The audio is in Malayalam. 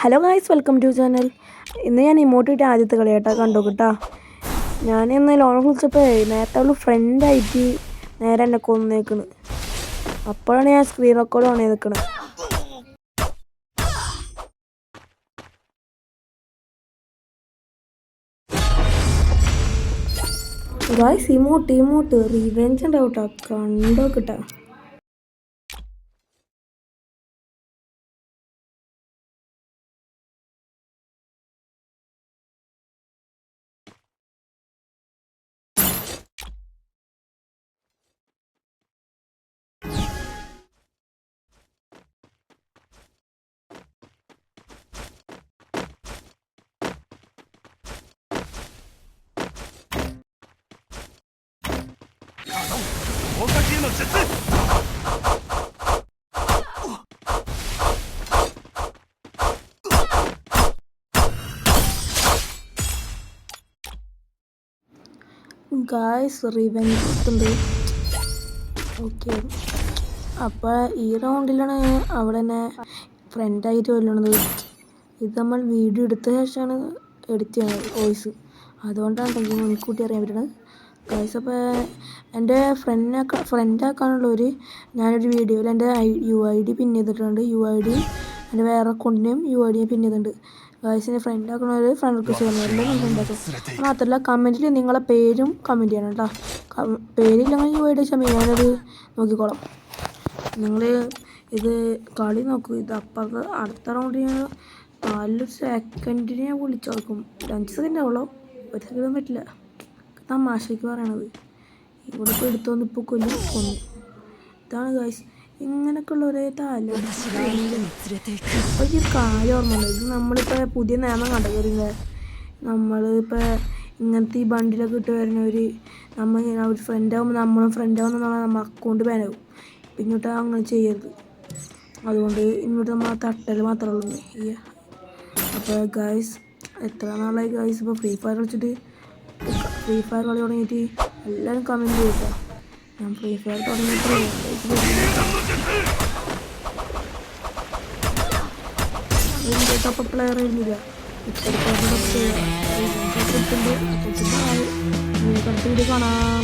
Hello guys, welcome to channel. ഇന്ന് ഞാൻ ഇമോട്ടിട്ട് ആദ്യത്തെ കളിയാട്ടാ കണ്ടു കേട്ടാ. ഞാൻ ഇന്ന് ലോൺ വിളിച്ചപ്പോൾ നേരത്തെ അവൾ ഫ്രണ്ടായിട്ട് നേരെ എന്നെ കൊന്നേക്കണ്. അപ്പോഴാണ് ഞാൻ സ്ക്രീൻ റെക്കോർഡ് ഓൺ ചെയ്ത് നിൽക്കണത്. ഗായ്സ്, ഇമോട്ട് റിവെഞ്ച് ഉണ്ടാവും കേട്ടോ, കണ്ടോ കിട്ടാ. ഗായ്സ്, റിവെഞ്ച് ഉണ്ട്. ഓക്കെ, അപ്പോൾ ഈ റൗണ്ടിലാണ് അവിടെ തന്നെ ഫ്രണ്ടായിട്ട് കൊല്ലണത്. ഇത് നമ്മൾ വീഡിയോ എടുത്ത ശേഷമാണ് എഡിറ്റ് ചെയ്യുന്നത് വോയിസ്. അതുകൊണ്ടാണ് എനിക്ക് മുൻകൂട്ടി അറിയാൻ പറ്റുന്നത്. ഗായ്സ്, അപ്പോൾ എൻ്റെ ഫ്രണ്ടാക്കാനുള്ളവർ ഞാനൊരു വീഡിയോയിൽ എൻ്റെ UID പിൻ ചെയ്തിട്ടുണ്ട്. UID എൻ്റെ വേറെ അക്കൗണ്ടിൻ്റെയും UID പിൻ ചെയ്തിട്ടുണ്ട്. ഗായ്സിനെ ഫ്രണ്ട് ആക്കണവർ ഫ്രണ്ട് റിക്വസ്റ്റ് ചെയ്യണം. എല്ലാം ഫ്രണ്ടാക്കും. മാത്രമല്ല കമൻറ്റിൽ നിങ്ങളെ പേരും കമൻറ്റ് ചെയ്യണം കേട്ടോ. പേരില്ലെങ്കിൽ UID വെച്ചാൽ ഞാനത് നോക്കിക്കോളാം. നിങ്ങൾ ഇത് കളി നോക്കൂ. ഇത് അപ്പുറത്ത് അടുത്ത റൗണ്ട് ഞാൻ 4 സെക്കൻഡിന് ഞാൻ വിളിച്ചോർക്കും. 5 സെക്കൻഡ് ആവുള്ളൂ, 1 സെക്കൻഡ് പറ്റില്ല. തമാശയ്ക്ക് പറയണത്. ഇവിടെ ഇപ്പോൾ എടുത്തോന്ന് ഇപ്പോൾ കൊന്നു. ഇതാണ് ഗായ്സ്, ഇങ്ങനെയൊക്കെയുള്ള ഒരേ താല്യം. അപ്പോൾ ഈ കാര്യം ഓർമ്മയുണ്ട്. ഇത് നമ്മളിപ്പോൾ പുതിയ നിയമം കണ്ടുവരുന്നത്. നമ്മളിപ്പോൾ ഇങ്ങനത്തെ ഈ ബണ്ടിലൊക്കെ ഇട്ട് വരുന്നവർ നമ്മൾ ഫ്രണ്ടാകുമ്പോൾ നമ്മളും ഫ്രണ്ടാകുമ്പോൾ നമ്മൾ അക്കൗണ്ട് ബാനാകും. ഇങ്ങോട്ട് അങ്ങനെ ചെയ്യരുത്. അതുകൊണ്ട് ഇങ്ങോട്ട് നമ്മൾ തട്ടൽ മാത്രമേ ഉള്ളൂ. അപ്പോൾ ഗായ്സ്, എത്ര നാളായി ഗായ്സ് ഇപ്പോൾ ഫ്രീ ഫയർ കളി തുടങ്ങിയിട്ട് എല്ലാവരും കമൻറ്റ് ചെയ്താ. ഞാൻ ഫ്രീ ഫയർ തുടങ്ങിയിട്ട് ടോപ്പ് പ്ലെയർ ആയിരുന്നില്ല. ഇപ്പോഴത്തെ കാണാം.